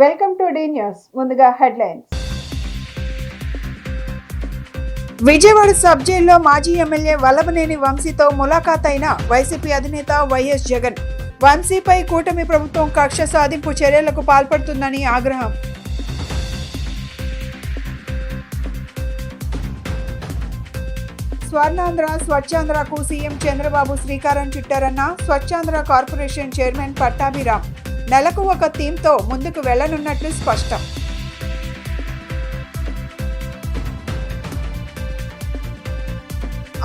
Welcome to the news. ముందుగా headlines. Vijayawada sub జైల్లో మాజీ ఎమ్మెల్యే వల్లభనేని వంశీతో ములాఖాత్ అయిన వైసీపీ అధినేత వైఎస్ జగన్. వంశీపై కూటమి ప్రభుత్వం కక్ష సాధింపు చర్యలకు పాల్పడుతుందని ఆగ్రహం. స్వర్ణాంధ్ర స్వచ్ఛాంధ్రకు సీఎం చంద్రబాబు శ్రీకారం చుట్టారన్న స్వచ్ఛాంధ్ర కార్పొరేషన్ చైర్మన్ పట్టాభిరామ్. నెలకు ఒక థీమ్తో ముందుకు వెళ్లనున్నట్లు స్పష్టం.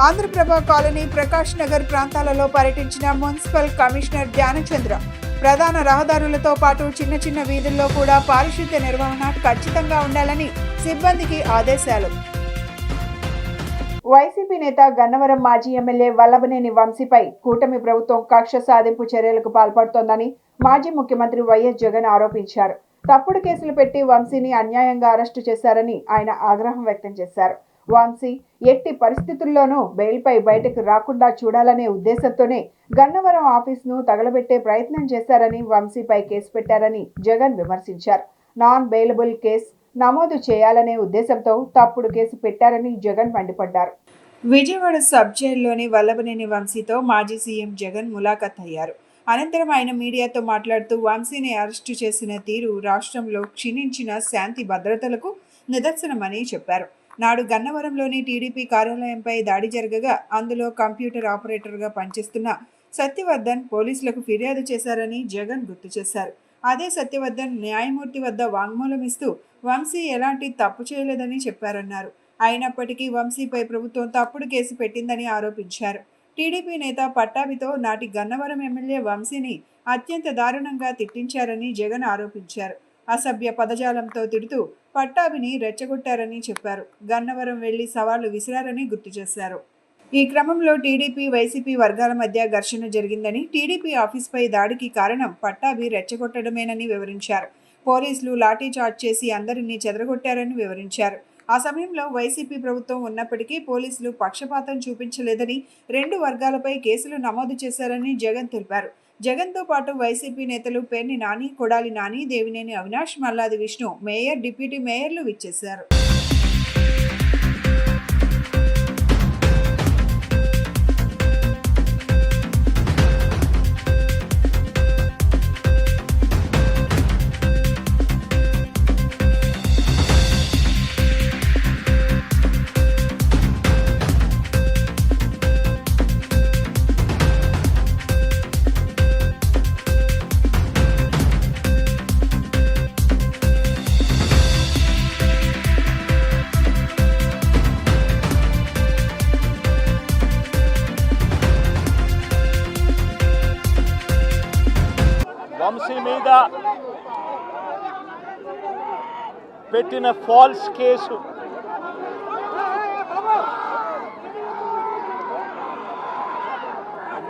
ఆంధ్రప్రభ కాలనీ, ప్రకాష్ నగర్ ప్రాంతాలలో పర్యటించిన మున్సిపల్ కమిషనర్ ధ్యానచంద్ర. ప్రధాన రహదారులతో పాటు చిన్న చిన్న వీధుల్లో కూడా పారిశుద్ధ్య నిర్వహణ ఖచ్చితంగా ఉండాలని సిబ్బందికి ఆదేశాలు. వైసీపీ నేత గన్నవరం మాజీ ఎమ్మెల్యే వల్లభనేని వంశీపై కూటమి ప్రభుత్వం కక్ష సాధింపు చర్యలకు పాల్పడుతోందని మాజీ ముఖ్యమంత్రి వైఎస్ జగన్ ఆరోపించారు. తప్పుడు కేసులు పెట్టి వంశీని అన్యాయంగా అరెస్టు చేశారని ఆయన ఆగ్రహం వ్యక్తం చేశారు. వంశీ ఎట్టి పరిస్థితుల్లోనూ బెయిల్పై బయటకు రాకుండా చూడాలనే ఉద్దేశంతోనే గన్నవరం ఆఫీసును తగలబెట్టే ప్రయత్నం చేశారని, వంశీపై కేసు పెట్టారని జగన్ విమర్శించారు. నాన్ బెయిలబుల్ కేసు నమోదు చేయాలనే ఉద్దేశంతో తప్పుడు కేసు పెట్టారని జగన్ మండిపడ్డారు. విజయవాడ సబ్ జైల్లోని వల్లభనేని వంశీతో మాజీ సీఎం జగన్ ములాఖాత్ అయ్యారు. అనంతరం ఆయన మీడియాతో మాట్లాడుతూ వంశీని అరెస్టు చేసిన తీరు రాష్ట్రంలో క్షీణించిన శాంతి భద్రతలకు నిదర్శనమని చెప్పారు. నాడు గన్నవరంలోని టీడీపీ కార్యాలయంపై దాడి జరగగా అందులో కంప్యూటర్ ఆపరేటర్గా పనిచేస్తున్న సత్యవర్ధన్ పోలీసులకు ఫిర్యాదు చేశారని జగన్ గుర్తు చేశారు. అదే సత్యవర్ధన్ న్యాయమూర్తి వద్ద వాంగ్మూలం ఇస్తూ వంశీ ఎలాంటి తప్పు చేయలేదని చెప్పారన్నారు. అయినప్పటికీ వంశీపై ప్రభుత్వం తప్పుడు కేసు పెట్టిందని ఆరోపించారు. టీడీపీ నేత పట్టాభితో నాటి గన్నవరం ఎమ్మెల్యే వంశీని అత్యంత దారుణంగా తిట్టించారని జగన్ ఆరోపించారు. అసభ్య పదజాలంతో తిడుతూ పట్టాభిని రెచ్చగొట్టారని చెప్పారు. గన్నవరం వెళ్లి సవాళ్లు విసిరారని గుర్తు చేశారు. ఈ క్రమంలో టీడీపీ, వైసీపీ వర్గాల మధ్య ఘర్షణ జరిగిందని, టీడీపీ ఆఫీస్పై దాడికి కారణం పట్టాభి రెచ్చగొట్టడమేనని వివరించారు. పోలీసులు లాఠీ చార్జ్ చేసి అందరినీ చెదరగొట్టారని వివరించారు. ఆ సమయంలో వైసీపీ ప్రభుత్వం ఉన్నప్పటికీ పోలీసులు పక్షపాతం చూపించలేదని, రెండు వర్గాలపై కేసులు నమోదు చేశారని జగన్ తెలిపారు. జగన్తో పాటు వైసీపీ నేతలు పేర్ని నాని, కొడాలి నాని, దేవినేని అవినాష్, మల్లాది విష్ణు, మేయర్, డిప్యూటీ మేయర్లు విచ్చేశారు. వంశీ మీద పెట్టిన ఫాల్స్ కేసు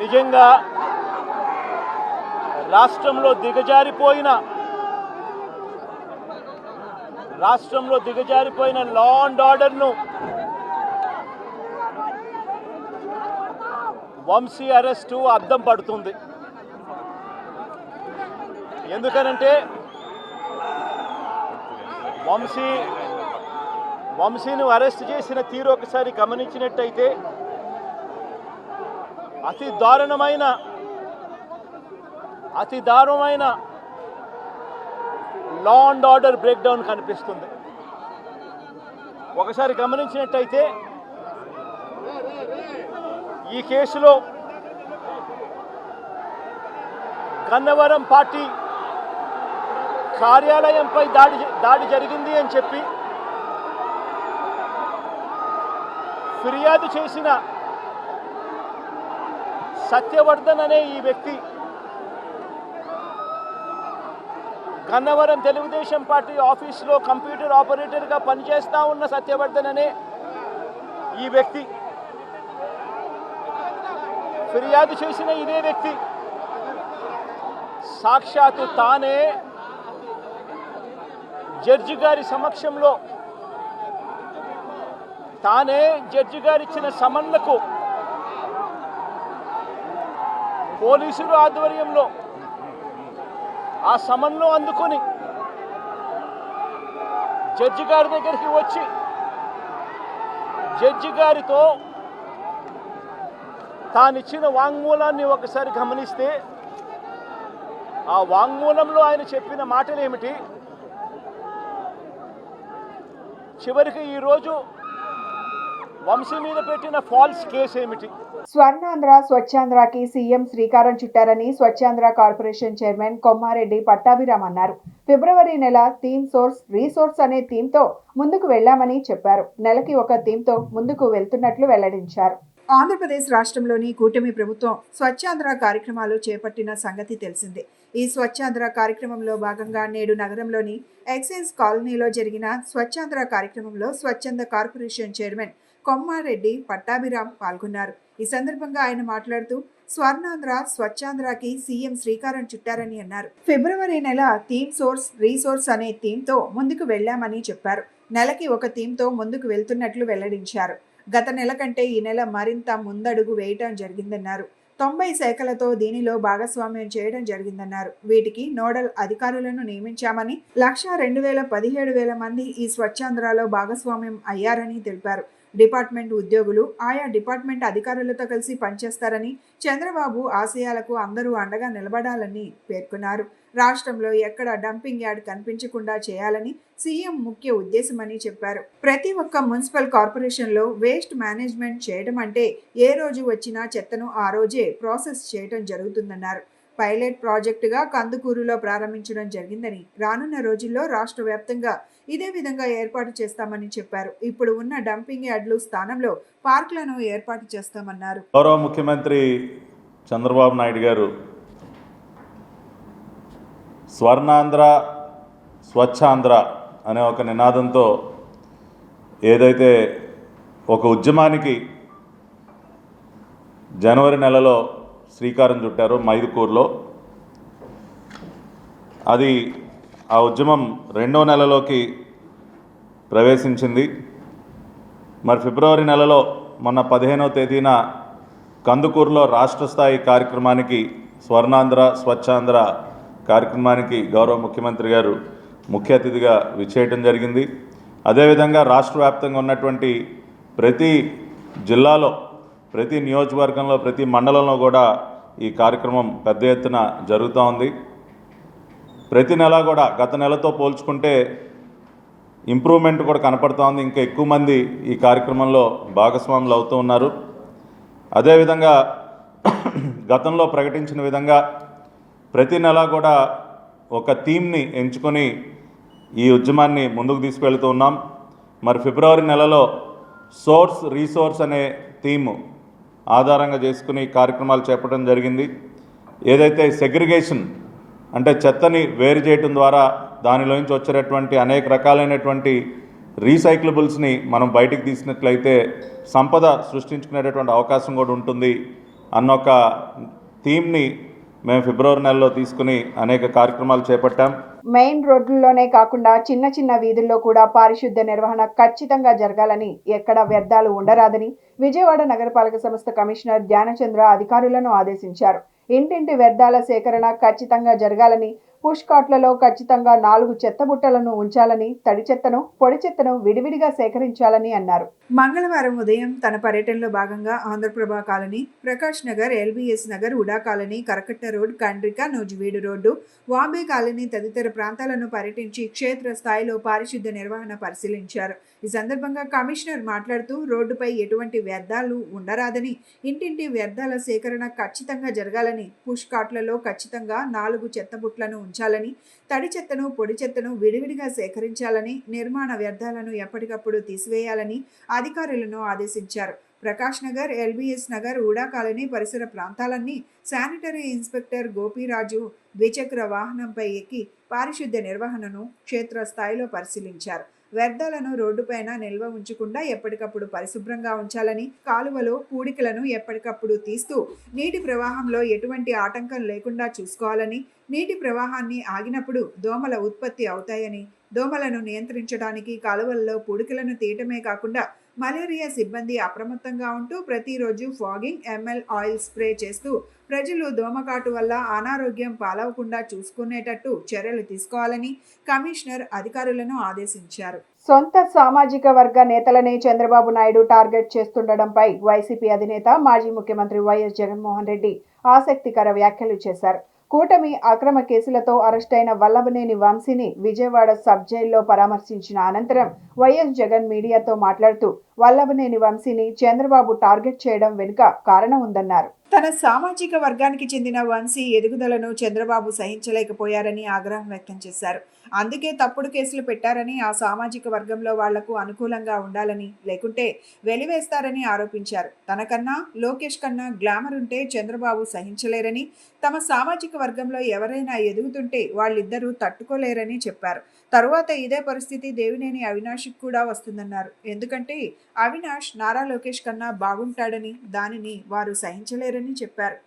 నిజంగా రాష్ట్రంలో దిగజారిపోయిన లా అండ్ ఆర్డర్ను వంశీ అరెస్టు అద్దం పడుతుంది. ఎందుకనంటే వంశీని అరెస్ట్ చేసిన తీరు ఒకసారి గమనించినట్టయితే అతి దారుణమైన law and order break down కనిపిస్తుంది. ఒకసారి గమనించినట్టయితే ఈ కేసులో గన్నవరం పార్టీ కార్యాలయంపై దాడి జరిగింది అని చెప్పి ఫిర్యాదు చేసిన సత్యవర్ధన్ అనే ఈ వ్యక్తి, గన్నవరం తెలుగుదేశం పార్టీ ఆఫీసులో కంప్యూటర్ ఆపరేటర్గా పనిచేస్తూ ఉన్న సత్యవర్ధన్ అనే ఈ వ్యక్తి, ఫిర్యాదు చేసిన ఇదే వ్యక్తి సాక్షాత్తు తానే జడ్జి గారి సమక్షంలో తానే జడ్జి గారు ఇచ్చిన సమన్లకు పోలీసుల ఆధ్వర్యంలో ఆ సమన్లు అందుకొని జడ్జి గారి దగ్గరికి వచ్చి జడ్జి గారితో తానిచ్చిన వాంగ్మూలాన్ని ఒకసారి గమనిస్తే ఆ వాంగ్మూలంలో ఆయన చెప్పిన మాటలు ఏమిటి, చివరికి ఈరోజు వంశీ మీద పెట్టిన ఫాల్స్ కేసు ఏమిటి? స్వర్ణాంధ్ర స్వచ్ఛాంధ్రకి సీఎం శ్రీకారం చుట్టారని స్వచ్ఛాంధ్ర కార్పొరేషన్ చైర్మన్ కొమ్మారెడ్డి పట్టాభిరామ్ అన్నారు. ఫిబ్రవరి నెల థీమ్ సోర్స్ రీసోర్స్ అనే థీమ్తో ముందుకు వెళ్లామని చెప్పారు. నెలకి ఒక థీమ్తో ముందుకు వెళ్తున్నట్లు వెల్లడించారు. ఆంధ్రప్రదేశ్ రాష్ట్రంలోని కూటమి ప్రభుత్వం స్వచ్ఛాంధ్ర కార్యక్రమాలు చేపట్టిన సంగతి తెలిసిందే. ఈ స్వచ్ఛాంధ్ర కార్యక్రమంలో భాగంగా నేడు నగరంలోని ఎక్సైజ్ కాలనీలో జరిగిన స్వచ్ఛాంధ్ర కార్యక్రమంలో స్వచ్ఛంద కార్పొరేషన్ చైర్మన్ కొమ్మారెడ్డి పట్టాభిరామ్ పాల్గొన్నారు. ఈ సందర్భంగా ఆయన మాట్లాడుతూ స్వర్ణాంధ్ర స్వచ్ఛాంధ్రకి సీఎం శ్రీకారం చుట్టారని అన్నారు. ఫిబ్రవరి నెల థీమ్ సోర్స్ రీసోర్స్ అనే థీమ్తో ముందుకు వెళ్లామని చెప్పారు. నెలకి ఒక థీమ్తో ముందుకు వెళ్తున్నట్లు వెల్లడించారు. గత నెల కంటే ఈ నెల మరింత ముందడుగు వేయటం జరిగిందన్నారు. 90 శాఖలతో దీనిలో భాగస్వామ్యం చేయడం జరిగిందన్నారు. వీటికి నోడల్ అధికారులను నియమించామని 1,02,000-17,000 మంది ఈ స్వచ్ఛాంధ్రలో భాగస్వామ్యం అయ్యారని తెలిపారు. డిపార్ట్మెంట్ ఉద్యోగులు ఆయా డిపార్ట్మెంట్ అధికారులతో కలిసి పనిచేస్తారని, చంద్రబాబు ఆశయాలకు అందరూ అండగా నిలబడాలని పేర్కొన్నారు. రాష్ట్రంలో ఎక్కడ డంపింగ్ యార్డ్ కనిపించకుండా చేయాలని సీఎం ముఖ్య ఉద్దేశమని చెప్పారు. ప్రతి ఒక్క మున్సిపల్ కార్పొరేషన్లో వేస్ట్ మేనేజ్మెంట్ చేయడం అంటే ఏ రోజు వచ్చినా చెత్తను ఆ రోజే ప్రాసెస్ చేయడం జరుగుతుందన్నారు. పైలట్ ప్రాజెక్టుగా కందుకూరులో ప్రారంభించడం జరిగిందని, రానున్న రోజుల్లో రాష్ట్ర వ్యాప్తంగా ఇదే విధంగా ఏర్పాటు చేస్తామని చెప్పారు. ఇప్పుడు ఉన్న డంపింగ్ యార్డులు స్థానంలో పార్కులను ఏర్పాటు చేస్తామన్నారు. గౌరవ ముఖ్యమంత్రి చంద్రబాబు నాయుడు గారు స్వర్ణాంధ్ర స్వచ్ఛాంధ్ర అనే ఒక నినాదంతో ఏదైతే ఒక ఉద్యమానికి జనవరి నెలలో శ్రీకారం చుట్టారో మైదుకూరులో, అది ఆ ఉద్యమం 2వ నెలలోకి ప్రవేశించింది. మరి ఫిబ్రవరి నెలలో మొన్న 15వ తేదీన కందుకూరులో రాష్ట్ర స్థాయి కార్యక్రమానికి, స్వర్ణాంధ్ర స్వచ్ఛాంధ్ర కార్యక్రమానికి గౌరవ ముఖ్యమంత్రి గారు ముఖ్య అతిథిగా విచ్చేయటం జరిగింది. అదేవిధంగా రాష్ట్ర వ్యాప్తంగా ఉన్నటువంటి ప్రతి జిల్లాలో, ప్రతి నియోజకవర్గంలో, ప్రతి మండలంలో కూడా ఈ కార్యక్రమం పెద్ద ఎత్తున జరుగుతూ ఉంది. ప్రతి నెల కూడా గత నెలతో పోల్చుకుంటే ఇంప్రూవ్మెంట్ కూడా కనపడుతూ ఉంది. ఇంకా ఎక్కువ మంది ఈ కార్యక్రమంలో భాగస్వాములు అవుతూ ఉన్నారు. అదేవిధంగా గతంలో ప్రకటించిన విధంగా ప్రతి నెల కూడా ఒక థీమ్ని ఎంచుకొని ఈ ఉద్యమాన్ని ముందుకు తీసుకెళ్తూ ఉన్నాం. మరి ఫిబ్రవరి నెలలో సోర్స్ రీసోర్స్ అనే థీమ్ ఆధారంగా చేసుకుని కార్యక్రమాలు చేపట్టడం జరిగింది. ఏదైతే సెగ్రిగేషన్ అంటే చెత్తని వేరు చేయటం ద్వారా దానిలోంచి వచ్చేటటువంటి అనేక రకాలైనటువంటి రీసైక్లబుల్స్ని మనం బయటికి తీసినట్లయితే సంపద సృష్టించుకునేటటువంటి అవకాశం కూడా ఉంటుంది అన్న ఒక థీమ్ని మేము ఫిబ్రవరి నెలలో తీసుకుని అనేక కార్యక్రమాలు చేపట్టాం. మెయిన్ రోడ్లలోనే కాకుండా చిన్న చిన్న వీధుల్లో కూడా పారిశుద్ధ్య నిర్వహణ ఖచ్చితంగా జరగాలని, ఎక్కడ వ్యర్థాలు ఉండరాదని విజయవాడ నగరపాలక సంస్థ కమిషనర్ ధ్యానచంద్ర అధికారులను ఆదేశించారు. ఇంటింటి వ్యర్థాల సేకరణ ఖచ్చితంగా జరగాలని, పుష్ కార్ట్లలో ఖచ్చితంగా 4 చెత్త బుట్టలను ఉంచాలని, తడి చెత్తను, పొడి చెత్తను విడివిడిగా సేకరించాలని అన్నారు. మంగళవారం ఉదయం తన పర్యటనలో భాగంగా Andhraprabha colony, Prakash Nagar, LBS Nagar, UDA colony, Karakatta road, Kandrika, Nuzvid road, Vambay colony తదితర ప్రాంతాలను పర్యటించి క్షేత్ర స్థాయిలో పారిశుద్ధ్య నిర్వహణ పరిశీలించారు. ఈ సందర్భంగా కమిషనర్ మాట్లాడుతూ రోడ్డుపై ఎటువంటి వ్యర్థాలు ఉండరాదని, ఇంటింటి వ్యర్థాల సేకరణ ఖచ్చితంగా జరగాలని, పుష్ కార్ట్లలో ఖచ్చితంగా 4 చెత్త బుట్టలను ఉంచాలని, తడి చెత్తను, పొడి చెత్తను విడివిడిగా సేకరించాలని, నిర్మాణ వ్యర్థాలను ఎప్పటికప్పుడు తీసివేయాలని అధికారులను ఆదేశించారు. Prakash Nagar, LBS Nagar, UDA colony పరిసర ప్రాంతాలన్నీ శానిటరీ ఇన్స్పెక్టర్ గోపీరాజు ద్విచక్ర వాహనంపై ఎక్కి పారిశుద్ధ్య నిర్వహణను క్షేత్రస్థాయిలో పరిశీలించారు. వ్యర్థాలను రోడ్డుపైన నిల్వ ఉంచకుండా ఎప్పటికప్పుడు పరిశుభ్రంగా ఉంచాలని, కాలువలో పూడికలను ఎప్పటికప్పుడు తీస్తూ నీటి ప్రవాహంలో ఎటువంటి ఆటంకం లేకుండా చూసుకోవాలని, నీటి ప్రవాహాన్ని ఆగినప్పుడు దోమల ఉత్పత్తి అవుతాయని, దోమలను నియంత్రించడానికి కాలువల్లో పూడికలను తీయటమే కాకుండా మలేరియా సిబ్బంది అప్రమత్తంగా ఉంటూ ప్రతిరోజు ఫాగింగ్ ఎంఎల్ ఆయిల్ స్ప్రే చేస్తూ ప్రజలు దోమకాటు వల్ల అనారోగ్యం పాలవకుండా చూసుకునేటట్టు చర్యలు తీసుకోవాలని కమిషనర్ అధికారులను ఆదేశించారు. సొంత సామాజిక వర్గ నేతలనే చంద్రబాబు నాయుడు టార్గెట్ చేస్తుండడంపై వైసీపీ అధినేత మాజీ ముఖ్యమంత్రి వైఎస్ జగన్మోహన్ రెడ్డి ఆసక్తికర వ్యాఖ్యలు చేశారు. కూటమి అక్రమ కేసులతో అరెస్టైన వల్లభనేని వంశీని విజయవాడ సబ్ జైల్లో పరామర్శించిన అనంతరం వైఎస్ జగన్ మీడియాతో మాట్లాడుతూ వల్లభనేని వంశీని చంద్రబాబు టార్గెట్ చేయడం వెనుక కారణం ఉందన్నారు. తన సామాజిక వర్గానికి చెందిన వంశీ ఎదుగుదలను చంద్రబాబు సహించలేకపోయారని ఆగ్రహం వ్యక్తం చేశారు. అందుకే తప్పుడు కేసులు పెట్టారని, ఆ సామాజిక వర్గంలో వాళ్లకు అనుకూలంగా ఉండాలని, లేకుంటే వెలివేస్తారని ఆరోపించారు. తనకన్నా లోకేష్ కన్నా గ్లామర్ ఉంటే చంద్రబాబు సహించలేరని, తమ సామాజిక వర్గంలో ఎవరైనా ఎదుగుతుంటే వాళ్ళిద్దరూ తట్టుకోలేరని చెప్పారు. తరువాత ఇదే పరిస్థితి దేవినేని అవినాష్కి కూడా వస్తుందన్నారు. ఎందుకంటే అవినాష్ నారా లోకేష్ కన్నా బాగుంటాడని, దానిని వారు సహించలేరని చెప్పారు.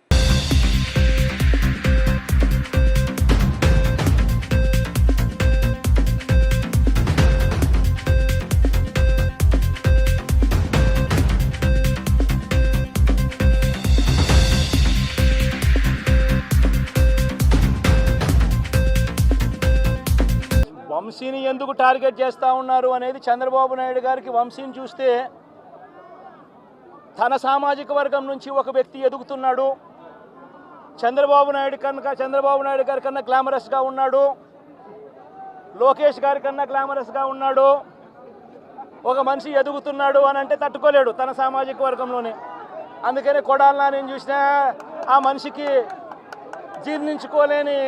వంశీని ఎందుకు టార్గెట్ చేస్తూ ఉన్నారు అనేది చంద్రబాబు నాయుడు గారికి వంశీని చూస్తే తన సామాజిక వర్గం నుంచి ఒక వ్యక్తి ఎదుగుతున్నాడు, చంద్రబాబు నాయుడు గారి కన్నా గ్లామరస్గా ఉన్నాడు, లోకేష్ గారి కన్నా గ్లామరస్గా ఉన్నాడు, ఒక మనిషి ఎదుగుతున్నాడు అని అంటే తట్టుకోలేడు తన సామాజిక వర్గంలోనే. అందుకని కొడాలని నేను చూసినా ఆ మనిషికి జీర్ణించుకోలేని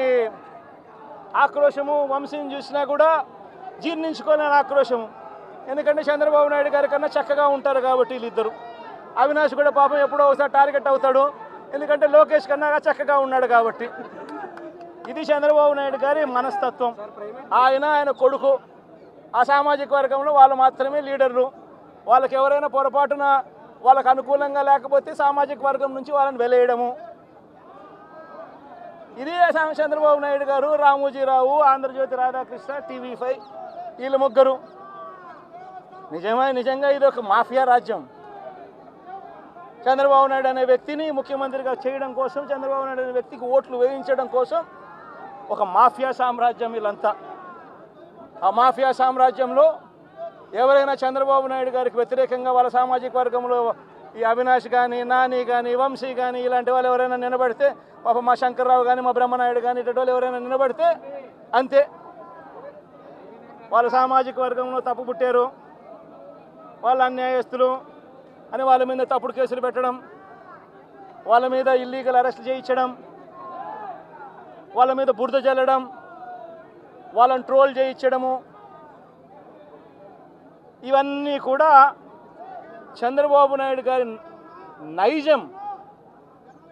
ఆక్రోశము, వంశీని చూసినా కూడా జీర్ణించుకోలేని ఆక్రోశము. ఎందుకంటే చంద్రబాబు నాయుడు గారి కన్నా చక్కగా ఉంటారు కాబట్టి వీళ్ళిద్దరు. అవినాష్ కూడా పాపం ఎప్పుడో ఒకసారి టార్గెట్ అవుతాడు, ఎందుకంటే లోకేష్ కన్నా చక్కగా ఉన్నాడు కాబట్టి. ఇది చంద్రబాబు నాయుడు గారి మనస్తత్వం. ఆయన కొడుకు ఆ సామాజిక వర్గంలో వాళ్ళు మాత్రమే లీడర్లు. వాళ్ళకి ఎవరైనా పొరపాటున వాళ్ళకు అనుకూలంగా లేకపోతే సామాజిక వర్గం నుంచి వాళ్ళని వెలేయడము. ఇది చంద్రబాబు నాయుడు గారు, రామోజీరావు, ఆంధ్రజ్యోతి రాధాకృష్ణ, TV5 వీళ్ళు ముగ్గురు. నిజంగా ఇది ఒక మాఫియా రాజ్యం. చంద్రబాబు నాయుడు అనే వ్యక్తిని ముఖ్యమంత్రిగా చేయడం కోసం, చంద్రబాబు నాయుడు అనే వ్యక్తికి ఓట్లు వేయించడం కోసం ఒక మాఫియా సామ్రాజ్యం వీళ్ళంతా. ఆ మాఫియా సామ్రాజ్యంలో ఎవరైనా చంద్రబాబు నాయుడు గారికి వ్యతిరేకంగా వాళ్ళ సామాజిక వర్గంలో ఈ అవినాష్ కానీ, నాని కానీ, వంశీ కానీ ఇలాంటి వాళ్ళు ఎవరైనా నిలబడితే, పాప మా శంకర్రావు కానీ, మా బ్రహ్మనాయుడు కానీ ఇటువంటి వాళ్ళు ఎవరైనా నిలబడితే అంతే, వాళ్ళ సామాజిక వర్గంలో తప్పు పుట్టారు, వాళ్ళ అన్యాయస్తులు అని వాళ్ళ మీద తప్పుడు కేసులు పెట్టడం, వాళ్ళ మీద ఇల్లీగల్ అరెస్ట్ చేయించడం, వాళ్ళ మీద బురద జల్లడం, వాళ్ళని ట్రోల్ చేయించడము, ఇవన్నీ కూడా చంద్రబాబు నాయుడు గారి నైజం,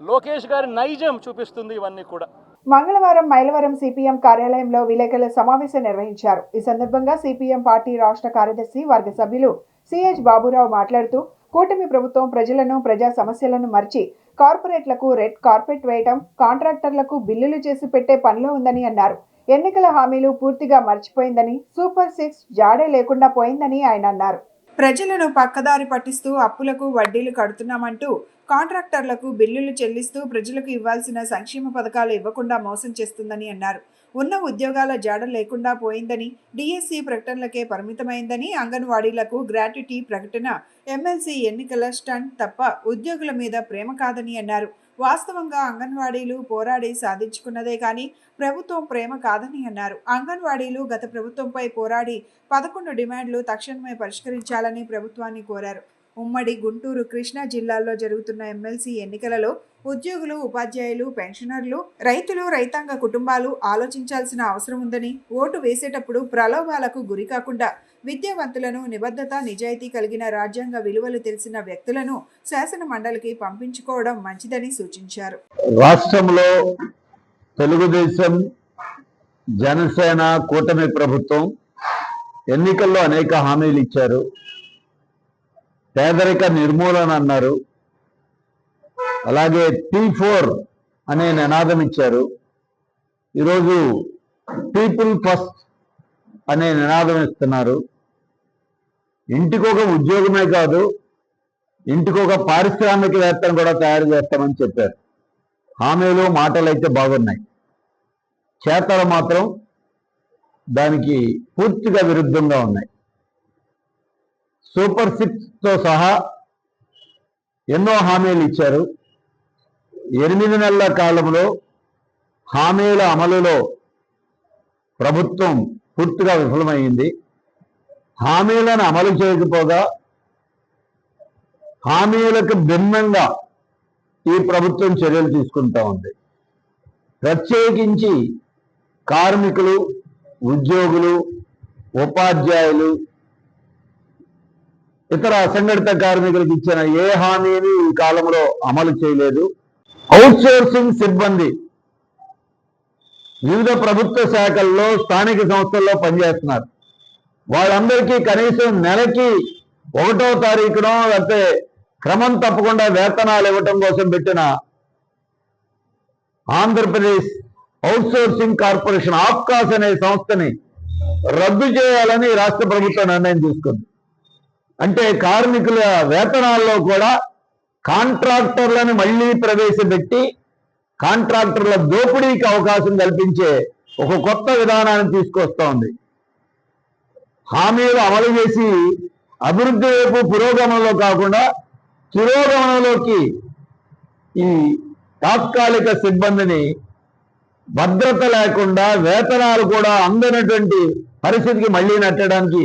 లోకేష్ గారి నైజం చూపిస్తుంది ఇవన్నీ కూడా. మంగళవారం మైలవరం సిపిఎం కార్యాలయంలో విలేకరుల సమావేశం నిర్వహించారు. ఈ సందర్భంగా సిపిఎం పార్టీ రాష్ట్ర కార్యదర్శి వర్గ సభ్యులు సిహెచ్ బాబురావు మాట్లాడుతూ కూటమి ప్రభుత్వం ప్రజలను, ప్రజా సమస్యలను మర్చి కార్పొరేట్లకు రెడ్ కార్పెట్ వేయటం, కాంట్రాక్టర్లకు బిల్లులు చేసి పెట్టే పనిలో ఉందని అన్నారు. ఎన్నికల హామీలు పూర్తిగా మర్చిపోయిందని, సూపర్ 6 జాడే లేకుండా పోయిందని ఆయన అన్నారు. ప్రజలను పక్కదారి పట్టిస్తూ అప్పులకు వడ్డీలు కడుతున్నామంటూ కాంట్రాక్టర్లకు బిల్లులు చెల్లిస్తూ ప్రజలకు ఇవ్వాల్సిన సంక్షేమ పథకాలు ఇవ్వకుండా మోసం చేస్తుందని అన్నారు. ఉన్న ఉద్యోగాల జాడ లేకుండా పోయిందని, డిఎస్సి ప్రకటనలకే పరిమితమైందని, అంగన్వాడీలకు గ్రాట్యుటీ ప్రకటన ఎమ్మెల్సీ ఎన్నికల స్టంట్ తప్ప ఉద్యోగుల మీద ప్రేమ కాదని అన్నారు. వాస్తవంగా అంగన్వాడీలు పోరాడి సాధించుకున్నదే కానీ ప్రభుత్వం ప్రేమ కాదని అన్నారు. అంగన్వాడీలు గత ప్రభుత్వంపై పోరాడి 11 డిమాండ్లు తక్షణమే పరిష్కరించాలని ప్రభుత్వాన్ని కోరారు. ఉమ్మడి గుంటూరు, కృష్ణా జిల్లాల్లో జరుగుతున్న ఎమ్మెల్సీ ఎన్నికలలో ఉద్యోగులు, ఉపాధ్యాయులు, పెన్షనర్లు, రైతులు, రైతాంగ కుటుంబాలు ఆలోచించాల్సిన అవసరం ఉందని, ఓటు వేసేటప్పుడు ప్రలోభాలకు గురి కాకుండా విద్యావంతులను, నిబద్ధత, నిజాయితీ కలిగిన రాజ్యాంగ విలువలు తెలిసిన వ్యక్తులను శాసన మండలికి పంపించుకోవడం మంచిదని సూచించారు. రాష్ట్రంలో తెలుగుదేశం, జనసేన కూటమి ప్రభుత్వం ఎన్నికల్లో అనేక హామీలు ఇచ్చారు. పేదరిక నిర్మూలన అన్నారు, అలాగే P4 అనే నినాదం ఇచ్చారు. ఈరోజు పీపుల్ ఫస్ట్ అనే నినాదం ఇస్తున్నారు. ఇంటికొక ఉద్యోగమే కాదు, ఇంటికొక పారిశ్రామికవేత్తను కూడా తయారు చేస్తామని చెప్పారు. హామీలు మాటలు అయితే బాగున్నాయి, చేతలు మాత్రం దానికి పూర్తిగా విరుద్ధంగా ఉన్నాయి. సూపర్ 6తో సహా ఎన్నో హామీలు ఇచ్చారు. 8 నెలల కాలంలో హామీల అమలులో ప్రభుత్వం పూర్తిగా విఫలమైంది. హామీలను అమలు చేయకపోగా హామీలకు భిన్నంగా ఈ ప్రభుత్వం చర్యలు తీసుకుంటా ఉంది. ప్రత్యేకించి కార్మికులు, ఉద్యోగులు, ఉపాధ్యాయులు, ఇతర అసంఘటిత కార్మికులకు ఇచ్చిన ఏ హామీని ఈ కాలంలో అమలు చేయలేదు. అవుట్సోర్సింగ్ సిబ్బంది వివిధ ప్రభుత్వ శాఖల్లో, స్థానిక సంస్థల్లో పనిచేస్తున్నారు. వాళ్ళందరికీ కనీసం నెలకి 1వ తారీఖునో లేకపోతే క్రమం తప్పకుండా వేతనాలు ఇవ్వటం కోసం పెట్టిన ఆంధ్రప్రదేశ్ అవుట్సోర్సింగ్ కార్పొరేషన్ ఆప్కాస్ అనే సంస్థని రద్దు చేయాలని రాష్ట్ర ప్రభుత్వం నిర్ణయం తీసుకుంది. అంటే కార్మికుల వేతనాల్లో కూడా కాంట్రాక్టర్లను మళ్ళీ ప్రవేశపెట్టి కాంట్రాక్టర్ల దోపిడీకి అవకాశం కల్పించే ఒక కొత్త విధానాన్ని తీసుకొస్తా ఉంది. హామీలు అమలు చేసి అభివృద్ధి వైపు పురోగమనంలో కాకుండా తిరోగమనంలోకి ఈ తాత్కాలిక సిబ్బందిని భద్రత లేకుండా వేతనాలు కూడా అందనటువంటి పరిస్థితికి మళ్ళీ నెట్టడానికి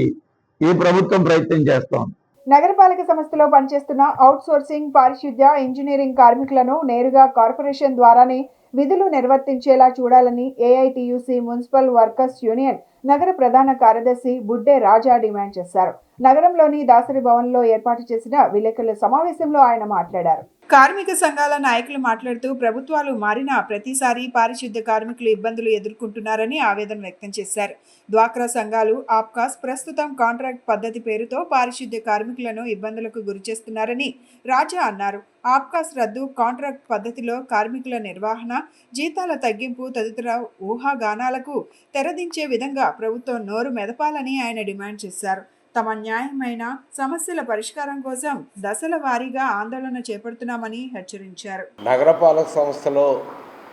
ఈ ప్రభుత్వం ప్రయత్నం చేస్తోంది. నగరపాలక సంస్థలో పనిచేస్తున్న అవుట్సోర్సింగ్, పారిశుద్ధ్య, ఇంజనీరింగ్ కార్మికులను నేరుగా కార్పొరేషన్ ద్వారానే విధులు నిర్వర్తించేలా చూడాలని ఏఐటియుసి మున్సిపల్ వర్కర్స్ యూనియన్ నగర ప్రధాన కార్యదర్శి బుడ్డే రాజా డిమాండ్ చేశారు. నగరంలోని దాసరి భవన్లో ఏర్పాటు చేసిన విలేకరుల సమావేశంలో ఆయన మాట్లాడారు. కార్మిక సంఘాల నాయకులు మాట్లాడుతూ ప్రభుత్వాలు మారినా ప్రతిసారి పారిశుద్ధ్య కార్మికులు ఇబ్బందులు ఎదుర్కొంటున్నారని ఆవేదన వ్యక్తం చేశారు. డ్వాక్రా సంఘాలు ఆప్కాస్ ప్రస్తుతం కాంట్రాక్ట్ పద్ధతి పేరుతో పారిశుద్ధ్య కార్మికులను ఇబ్బందులకు గురిచేస్తున్నారని రాజా అన్నారు. ఆప్కాస్ రద్దు, కాంట్రాక్ట్ పద్ధతిలో కార్మికుల నిర్వహణ, జీతాల తగ్గింపు తదితర ఊహాగానాలకు తెరదించే విధంగా ప్రభుత్వం నోరు మెదపాలని ఆయన డిమాండ్ చేశారు. తమ న్యాయమైన సమస్యల పరిష్కారం కోసం దశల వారీగా ఆందోళన చేపడుతున్నామని హెచ్చరించారు. నగరపాలక సంస్థలో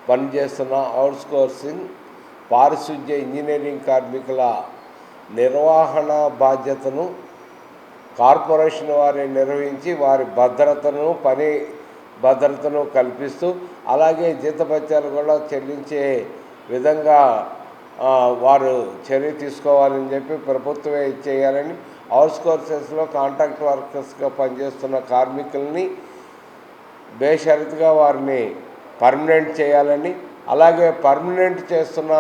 పనిచేస్తున్న అవుట్సోర్సింగ్, పారిశుద్ధ్య, ఇంజనీరింగ్ కార్మికుల నిర్వహణ బాధ్యతను కార్పొరేషన్ వారి నిర్వహించి వారి భద్రతను, పని భద్రతను కల్పిస్తూ అలాగే జీతభత్యాలు కూడా చెల్లించే విధంగా వారు చర్య తీసుకోవాలని చెప్పి ప్రభుత్వమే చేయాలని, అవుట్సోర్సెస్లో కాంట్రాక్ట్ వర్కర్స్గా పనిచేస్తున్న కార్మికుల్ని బేషరతుగా వారిని పర్మనెంట్ చేయాలని, అలాగే పర్మనెంట్ చేస్తున్న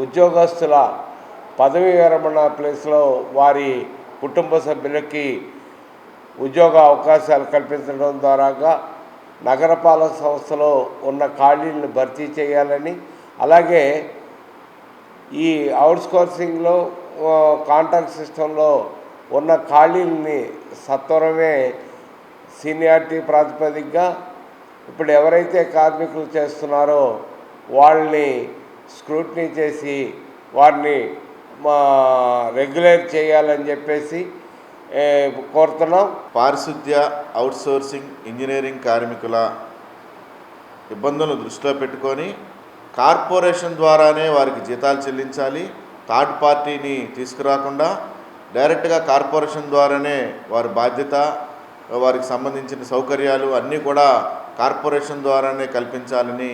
ఉద్యోగస్తుల పదవీ విరమణ ప్లేస్లో వారి కుటుంబ సభ్యులకి ఉద్యోగ అవకాశాలు కల్పించడం ద్వారాగా నగరపాలక సంస్థలో ఉన్న ఖాళీలను భర్తీ చేయాలని, అలాగే ఈ అవుట్సోర్సింగ్లో కాంట్రాక్ట్ సిస్టంలో ఉన్న ఖాళీలని సత్వరమే సీనియారిటీ ప్రాతిపదికగా ఇప్పుడు ఎవరైతే కార్మికులు చేస్తున్నారో వాళ్ళని స్క్రూటినీ చేసి వారిని రెగ్యులేట్ చేయాలని చెప్పేసి కోరుతున్నాం. పారిశుద్ధ్య, అవుట్సోర్సింగ్, ఇంజనీరింగ్ కార్మికుల ఇబ్బందులను దృష్టిలో పెట్టుకొని కార్పొరేషన్ ద్వారానే వారికి జీతాలు చెల్లించాలి. థర్డ్ పార్టీని తీసుకురాకుండా డైరెక్ట్గా కార్పొరేషన్ ద్వారానే వారి బాధ్యత, వారికి సంబంధించిన సౌకర్యాలు అన్నీ కూడా కార్పొరేషన్ ద్వారానే కల్పించాలని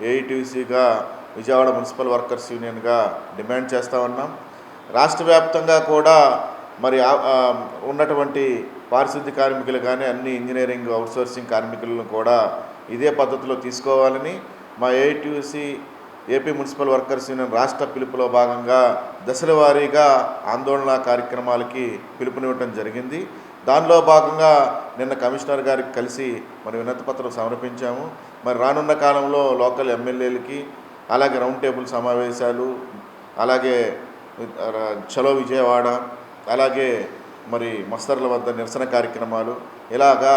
ఏఐటీసీగా విజయవాడ మున్సిపల్ వర్కర్స్ యూనియన్గా డిమాండ్ చేస్తూ ఉన్నాం. రాష్ట్ర వ్యాప్తంగా కూడా మరి ఉన్నటువంటి పారిశుద్ధ్య కార్మికులు కానీ అన్ని ఇంజనీరింగ్, అవుట్సోర్సింగ్ కార్మికులను కూడా ఇదే పద్ధతిలో తీసుకోవాలని మా AITC AP municipal workers union రాష్ట్ర పిలుపులో భాగంగా దశల వారీగా ఆందోళన కార్యక్రమాలకి పిలుపునివ్వటం జరిగింది. దానిలో భాగంగా నిన్న కమిషనర్ గారికి కలిసి మరి వినతిపత్రం సమర్పించాము. మరి రానున్న కాలంలో లోకల్ ఎమ్మెల్యేలకి అలాగే రౌండ్ టేబుల్ సమావేశాలు, అలాగే చలో విజయవాడ, అలాగే మరి మస్తర్ల వద్ద నిరసన కార్యక్రమాలు, ఇలాగా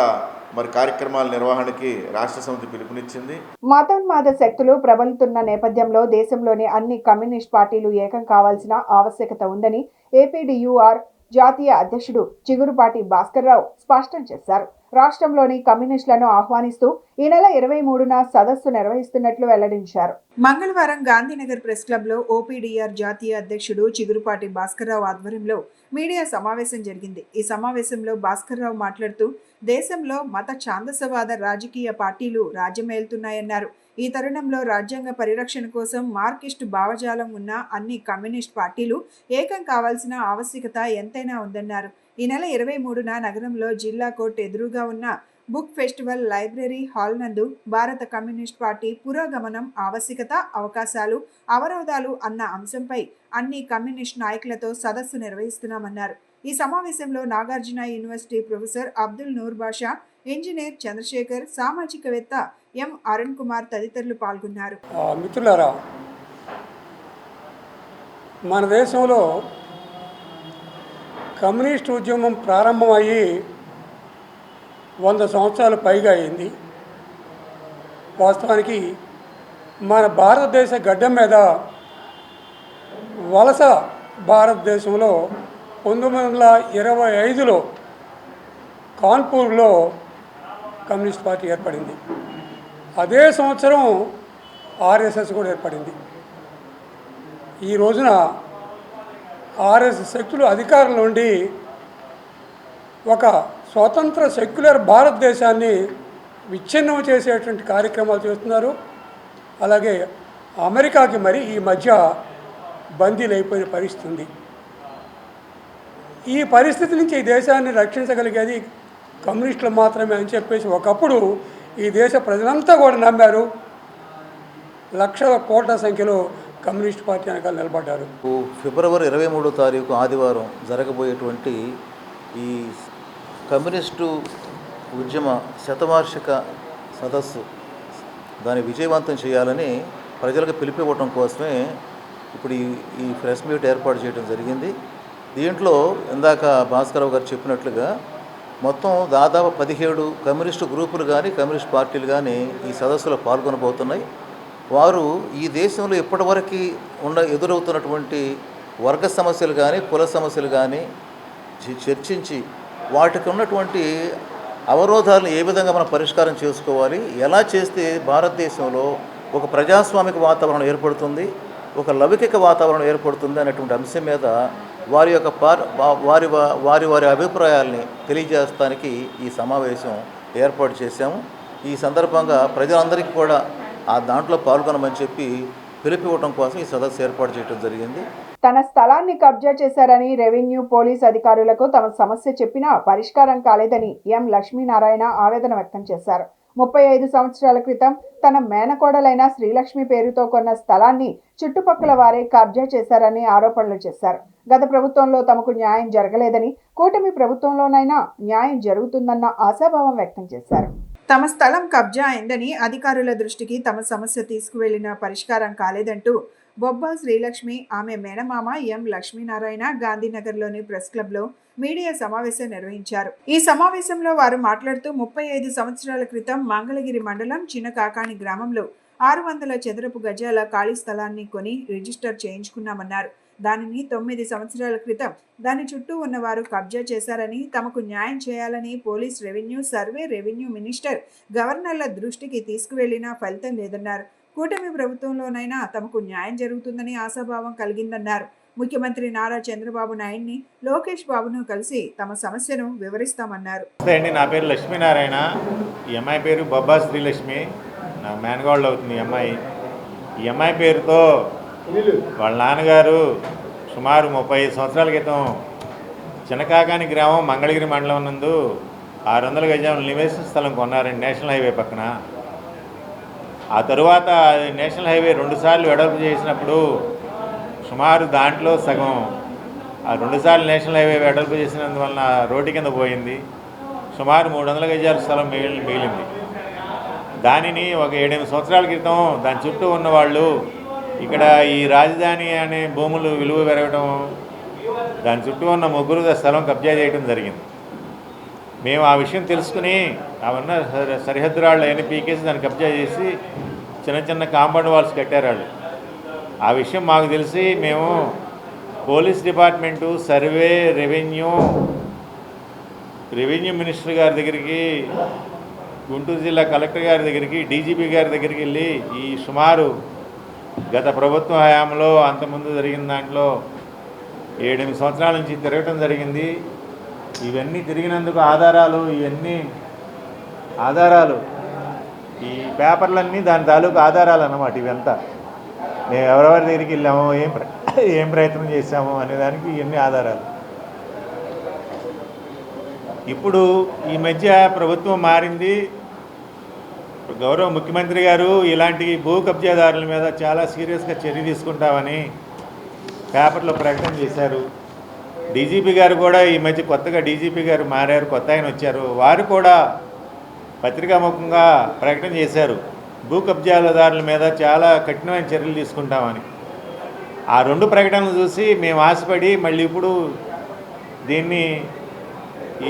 మరి కార్యక్రమాల నిర్వహణకి రాష్ట్ర సమితి పిలుపునిచ్చింది. మతోన్మాద శక్తులు ప్రబలుతున్న నేపథ్యంలో దేశంలోని అన్ని కమ్యూనిస్ట్ పార్టీలు ఏకం కావాల్సిన ఆవశ్యకత ఉందని ఏపీడీయూఆర్ జాతీయ అధ్యక్షుడు చిగురుపాటి భాస్కర్రావు స్పష్టం చేశారు. రాష్ట్రంలోని కమ్యూనిస్టులను ఆహ్వానిస్తూ ఈ నెల 23న సదస్సు నిర్వహిస్తున్నట్లు వెల్లడించారు. మంగళవారం గాంధీనగర్ ప్రెస్ క్లబ్లో ఓపీడీఆర్ జాతీయ అధ్యక్షుడు చిగురుపాటి భాస్కర్రావు ఆధ్వర్యంలో మీడియా సమావేశం జరిగింది. ఈ సమావేశంలో భాస్కర్రావు మాట్లాడుతూ దేశంలో మత ఛాందసవాద రాజకీయ పార్టీలు రాజ్యమేలుతున్నాయన్నారు. ఈ తరుణంలో రాజ్యాంగ పరిరక్షణ కోసం మార్కిస్టు భావజాలం ఉన్న అన్ని కమ్యూనిస్ట్ పార్టీలు ఏకం కావాల్సిన ఆవశ్యకత ఎంతైనా ఉందన్నారు. ఈ నెల 23న నగరంలో జిల్లా కోర్టు ఎదురుగా ఉన్న బుక్ ఫెస్టివల్ లైబ్రరీ హాల్ నందు భారత కమ్యూనిస్ట్ పార్టీ పురోగమనం, ఆవశ్యకత, అవకాశాలు, అవరోధాలు అన్న అంశంపై అన్ని కమ్యూనిస్ట్ నాయకులతో సదస్సు నిర్వహిస్తున్నామన్నారు. ఈ సమావేశంలో నాగార్జున యూనివర్సిటీ ప్రొఫెసర్ అబ్దుల్ నూర్ బాషా, ఇంజనీర్ చంద్రశేఖర్, సామాజికవేత్త ఎం అరుణ్ కుమార్ తదితరులు పాల్గొన్నారు. మిత్రులారా, మన దేశంలో కమ్యూనిస్ట్ ఉద్యమం ప్రారంభమయ్యి 100 సంవత్సరాలు పైగా అయింది. వాస్తవానికి మన భారతదేశ గడ్డ మీద వలస భారతదేశంలో 1925లో కాన్పూర్లో కమ్యూనిస్ట్ పార్టీ ఏర్పడింది. అదే సంవత్సరం ఆర్ఎస్ఎస్ కూడా ఏర్పడింది. ఈ రోజున ఆర్ఎస్ఎస్ శక్తులు అధికారంలో ఉండి ఒక స్వతంత్ర సెక్యులర్ భారతదేశాన్ని విచ్ఛిన్నం చేసేటువంటి కార్యక్రమాలు చేస్తున్నారు. అలాగే అమెరికాకి మరి ఈ మధ్య బందీలు అయిపోయిన పరిస్థితి ఉంది. ఈ పరిస్థితి నుంచి ఈ దేశాన్ని రక్షించగలిగేది కమ్యూనిస్టులు మాత్రమే అని చెప్పేసి ఒకప్పుడు ఈ దేశ ప్రజలంతా కూడా నమ్మారు. లక్షల కోట్ల సంఖ్యలో కమ్యూనిస్ట్ పార్టీ వెనకాల నిలబడ్డారు. ఫిబ్రవరి 23వ తారీఖు ఆదివారం జరగబోయేటువంటి ఈ కమ్యూనిస్టు ఉద్యమ శతవార్షిక సదస్సు దాన్ని విజయవంతం చేయాలని ప్రజలకు పిలిపివ్వటం కోసమే ఇప్పుడు ఈ ప్రెస్ మీట్ ఏర్పాటు చేయడం జరిగింది. దీంట్లో ఇందాక భాస్కరరావు గారు చెప్పినట్లుగా మొత్తం దాదాపు 17 కమ్యూనిస్టు గ్రూపులు కానీ కమ్యూనిస్ట్ పార్టీలు కానీ ఈ సదస్సులో పాల్గొనబోతున్నాయి. వారు ఈ దేశంలో ఇప్పటివరకు ఎదురవుతున్నటువంటి వర్గ సమస్యలు కానీ కుల సమస్యలు కానీ చర్చించి వాటికి ఉన్నటువంటి అవరోధాలను ఏ విధంగా మనం పరిష్కారం చేసుకోవాలి, ఎలా చేస్తే భారతదేశంలో ఒక ప్రజాస్వామిక వాతావరణం ఏర్పడుతుంది, ఒక లౌకిక వాతావరణం ఏర్పడుతుంది అనేటువంటి అంశం మీద వారి యొక్క వారి అభిప్రాయాల్ని తెలియజేస్తానికి ఈ సమావేశం ఏర్పాటు చేశాము. ఈ సందర్భంగా ప్రజలందరికీ కూడా ఆ దాంట్లో పాల్గొనమని చెప్పి పిలిపివ్వడం కోసం ఈ సదస్సు ఏర్పాటు చేయడం జరిగింది. తన స్థలాన్ని కబ్జా చేశారని రెవెన్యూ పోలీస్ అధికారులకు తమ సమస్య చెప్పినా పరిష్కారం కాలేదని ఎం లక్ష్మీనారాయణ ఆవేదన వ్యక్తం చేశారు. 35 సంవత్సరాల క్రితం తన మేనకోడలైన శ్రీలక్ష్మి పేరుతో కొన్న స్థలాన్ని చుట్టుపక్కల వారే కబ్జా చేశారని ఆరోపణలు చేశారు. గత ప్రభుత్వంలో తమకు న్యాయం జరగలేదని, కూటమి ప్రభుత్వంలోనైనా న్యాయం జరుగుతుందన్న ఆశాభావం వ్యక్తం చేశారు. తమ స్థలం కబ్జా అయిందని అధికారుల దృష్టికి తమ సమస్య తీసుకువెళ్లిన పరిష్కారం కాలేదంటూ బొబ్బా శ్రీలక్ష్మి, ఆమె మేనమామ ఎం లక్ష్మీనారాయణ గాంధీనగర్లోని ప్రెస్ క్లబ్లో మీడియా సమావేశం నిర్వహించారు. ఈ సమావేశంలో వారు మాట్లాడుతూ 35 సంవత్సరాల క్రితం మంగళగిరి మండలం చిన్నకాకాని గ్రామంలో 600 చదరపు గజాల ఖాళీ స్థలాన్ని కొని రిజిస్టర్ చేయించుకున్నామన్నారు. దానిని 9 సంవత్సరాల క్రితం దాని చుట్టూ ఉన్నవారు కబ్జా చేశారని, తమకు న్యాయం చేయాలని police, revenue, survey, revenue minister, గవర్నర్ల దృష్టికి తీసుకువెళ్లినా ఫలితం లేదన్నారు. కూటమి ప్రభుత్వంలోనైనా తమకు న్యాయం జరుగుతుందని ఆశాభావం కలిగిందన్నారు. ముఖ్యమంత్రి నారా చంద్రబాబు నాయుడిని, లోకేష్ బాబును కలిసి తమ సమస్యను వివరిస్తామన్నారు. నా పేరు లక్ష్మీనారాయణ. ఈ అమ్మాయి పేరు బొబ్బా శ్రీలక్ష్మి. నా మేనగోళ్ళు అవుతుంది ఈ అమ్మాయి. ఈ అమ్మాయి పేరుతో వాళ్ళ నాన్నగారు సుమారు 35 సంవత్సరాల క్రితం చిన్నకాకాని గ్రామం మంగళగిరి మండలం నందు 600 గజాల నివేశన స్థలం కొన్నారండి, నేషనల్ హైవే పక్కన. ఆ తరువాత నేషనల్ హైవే 2 సార్లు వెడల్పు చేసినప్పుడు సుమారు దాంట్లో సగం ఆ 2 సార్లు నేషనల్ హైవే వెడల్పు చేసినందువలన రోడ్డు కింద పోయింది. సుమారు 300 గజాల స్థలం మిగిలింది. దానిని ఒక 7-8 సంవత్సరాల క్రితం దాని చుట్టూ ఉన్నవాళ్ళు ఇక్కడ ఈ రాజధాని అనే భూములు విలువ పెరగడం, దాని చుట్టూ ఉన్న ముగ్గురు స్థలం కబ్జా చేయడం జరిగింది. మేము ఆ విషయం తెలుసుకుని అవన్నీ సరిహద్దు రాళ్ళు అవన్నీ పీకేసి దాన్ని కబ్జా చేసి చిన్న చిన్న కాంపౌండ్ వాల్స్ కట్టారు వాళ్ళు. ఆ విషయం మాకు తెలిసి మేము police department, survey, revenue minister గారి దగ్గరికి, గుంటూరు జిల్లా కలెక్టర్ గారి దగ్గరికి, డీజీపీ గారి దగ్గరికి వెళ్ళి ఈ సుమారు గత ప్రభుత్వ హయాంలో అంతకుముందు జరిగిన దాంట్లో 7-8 సంవత్సరాల నుంచి తిరగటం జరిగింది. ఇవన్నీ తిరిగినందుకు ఆధారాలు ఈ పేపర్లన్నీ దాని తాలూకు ఆధారాలు అన్నమాట. ఇవంతా మేము ఎవరెవరి దగ్గరికి వెళ్ళామో, ఏం ప్రయత్నం చేశామో అనేదానికి ఇవన్నీ ఆధారాలు. ఇప్పుడు ఈ మధ్య ప్రభుత్వం మారింది. గౌరవ ముఖ్యమంత్రి గారు ఇలాంటి భూ కబ్జాదారుల మీద చాలా సీరియస్గా చర్య తీసుకుంటామని పేపర్లో ప్రకటన చేశారు. డీజీపీ గారు కూడా ఈ మధ్య కొత్తగా డీజీపీ గారు మారారు, కొత్త ఆయన వచ్చారు. వారు కూడా పత్రికాముఖంగా ప్రకటన చేశారు, భూ కబ్జాదారుల మీద చాలా కఠినమైన చర్యలు తీసుకుంటామని. ఆ 2 ప్రకటనలు చూసి మేము ఆశపడి మళ్ళీ ఇప్పుడు దీన్ని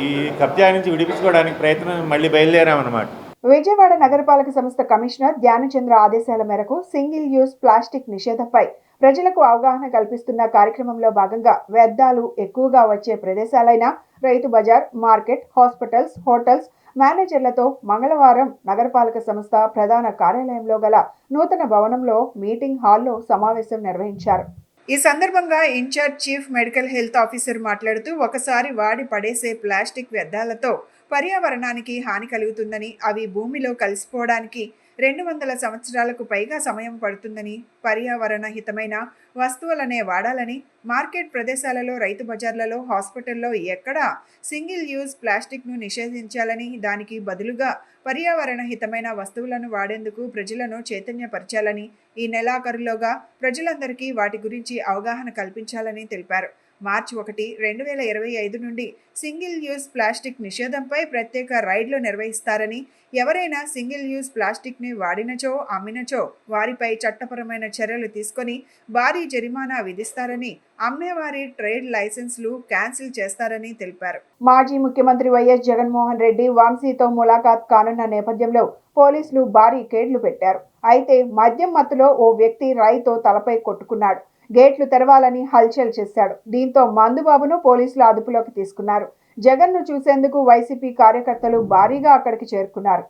ఈ కబ్జా నుంచి విడిపించుకోవడానికి ప్రయత్నం మళ్ళీ బయలుదేరామన్నమాట. విజయవాడ నగరపాలక సంస్థ కమిషనర్ ధ్యానచంద్ర ఆదేశాల మేరకు సింగిల్ యూజ్ ప్లాస్టిక్ నిషేధంపై ప్రజలకు అవగాహన కల్పిస్తున్న కార్యక్రమంలో భాగంగా వ్యర్థాలు ఎక్కువగా వచ్చే ప్రదేశాలైన Rythu Bazar, market, hospitals, hotels మేనేజర్లతో మంగళవారం నగరపాలక సంస్థ ప్రధాన కార్యాలయంలో గల నూతన భవనంలో మీటింగ్ హాల్లో సమావేశం నిర్వహించారు. ఈ సందర్భంగా in charge chief medical health officer మాట్లాడుతూ, ఒకసారి వాడి పడేసే ప్లాస్టిక్ వ్యర్థాలతో పర్యావరణానికి హాని కలుగుతుందని, అవి భూమిలో కలిసిపోవడానికి 200 సంవత్సరాలకు పైగా సమయం పడుతుందని, పర్యావరణ హితమైన వస్తువులనే వాడాలని, మార్కెట్ ప్రదేశాలలో, రైతు బజార్లలో, హాస్పిటల్లో ఎక్కడా సింగిల్ యూజ్ ప్లాస్టిక్ను నిషేధించాలని, దానికి బదులుగా పర్యావరణ హితమైన వస్తువులను వాడేందుకు ప్రజలను చైతన్యపరచాలని, ఈ నెలాఖరులోగా ప్రజలందరికీ వాటి గురించి అవగాహన కల్పించాలని తెలిపారు. మార్చి 1, 2025 నుండి సింగిల్ యూజ్ ప్లాస్టిక్ నిషేధంపై ప్రత్యేక రైడ్లు నిర్వహిస్తారని, ఎవరైనా సింగిల్ యూజ్ ప్లాస్టిక్ని వాడినచో, అమ్మినచో వారిపై చట్టపరమైన చర్యలు తీసుకొని భారీ జరిమానా విధిస్తారని, అమ్మేవారి ట్రేడ్ లైసెన్స్లు క్యాన్సిల్ చేస్తారని తెలిపారు. మాజీ ముఖ్యమంత్రి వైఎస్ జగన్మోహన్ రెడ్డి వంశీతో ములాఖాత్ కానున్న నేపథ్యంలో పోలీసులు భారీ కేడ్లు పెట్టారు. అయితే మద్యం మత్తులో ఓ వ్యక్తి రాయితో తలపై కొట్టుకున్నాడు. గేట్లు తెరవాలని హల్చల్ చేశాడు. దీంతో మందుబాబును పోలీసులు అదుపులోకి తీసుకున్నారు. జగన్ను చూసేందుకు వైసీపీ కార్యకర్తలు భారీగా అక్కడికి చేరుకున్నారు.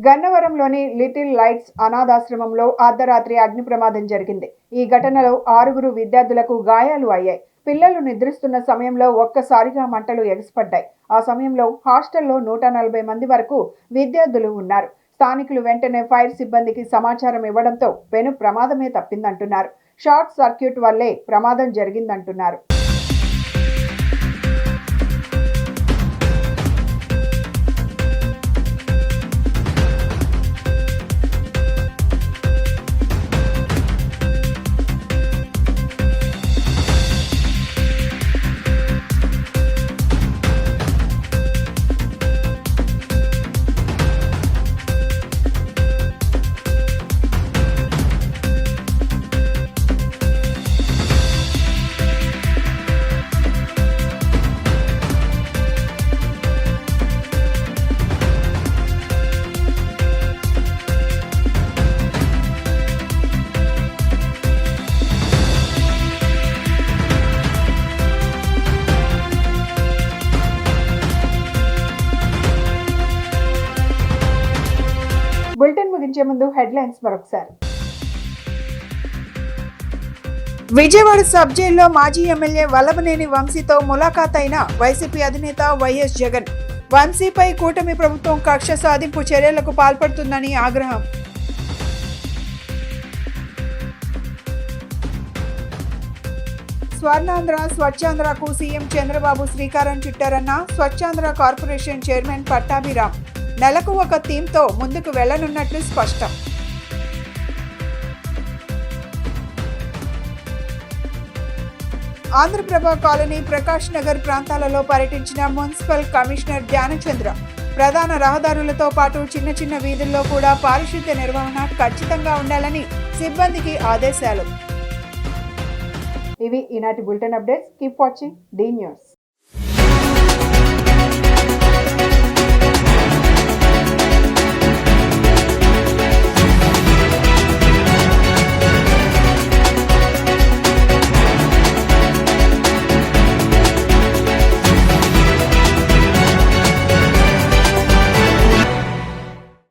గన్నవరంలోని లిటిల్ లైట్స్ అనాథాశ్రమంలో అర్ధరాత్రి అగ్ని ప్రమాదం జరిగింది. ఈ ఘటనలో 6 విద్యార్థులకు గాయాలు అయ్యాయి. పిల్లలు నిద్రిస్తున్న సమయంలో ఒక్కసారిగా మంటలు ఎగసిపడ్డాయి. ఆ సమయంలో హాస్టల్లో 140 మంది వరకు విద్యార్థులు ఉన్నారు. స్థానికులు వెంటనే ఫైర్ సిబ్బందికి సమాచారం ఇవ్వడంతో పెను ప్రమాదమే తప్పిందంటున్నారు. షార్ట్ సర్క్యూట్ వల్లే ప్రమాదం జరిగిందంటున్నారు. ముందు హెడ్లైన్స్ మరొకసారి. విజయవాడ సబ్ జైల్లో మాజీ ఎమ్మెల్యే వల్లభనేని వంశీతో ములాఖాత్ అయిన వైసీపీ అధినేత వైఎస్ జగన్. వంశీపై కూటమి ప్రభుత్వం కక్ష సాధింపు చర్యలకు పాల్పడుతుందని ఆగ్రహం. స్వర్ణాంధ్ర స్వచ్ఛాంధ్రకు సీఎం చంద్రబాబు శ్రీకారం చుట్టారన్న స్వచ్ఛాంధ్ర కార్పొరేషన్ చైర్మన్ పట్టాభిరామ్. నెలకు ఒక థీమ్తో ముందుకు వెళ్లనున్నట్లు స్పష్టం. ఆంధ్రప్రభ కాలనీ ప్రకాష్ నగర్ ప్రాంతాలలో పర్యటించిన మున్సిపల్ కమిషనర్ ధ్యానచంద్ర. ప్రధాన రహదారులతో పాటు చిన్న చిన్న వీధుల్లో కూడా పారిశుద్ధ్య నిర్వహణ ఖచ్చితంగా ఉండాలని సిబ్బందికి ఆదేశాలు. ఇవి ఈనాటి bulletin updates. Keep watching the news.